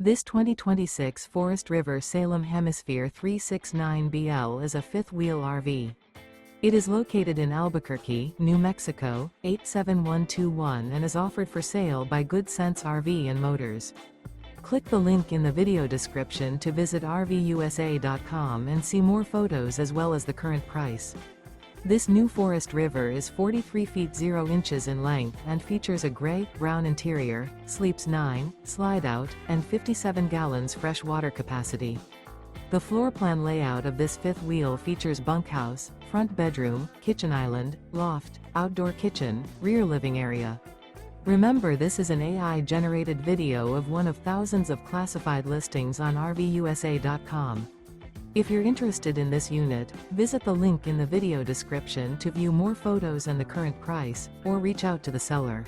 This 2026 Forest River Salem Hemisphere 369BL is a fifth-wheel RV. It is located in Albuquerque, New Mexico, 87121 and is offered for sale by Good Sense RV and Motors. Click the link in the video description to visit RVUSA.com and see more photos as well as the current price. This new Forest River is 43 feet 0 inches in length and features a gray-brown interior, sleeps 9, slide-out, and 57 gallons fresh water capacity. The floor plan layout of this fifth wheel features bunkhouse, front bedroom, kitchen island, loft, outdoor kitchen, rear living area. Remember, this is an AI-generated video of one of thousands of classified listings on RVUSA.com. If you're interested in this unit, visit the link in the video description to view more photos and the current price, or reach out to the seller.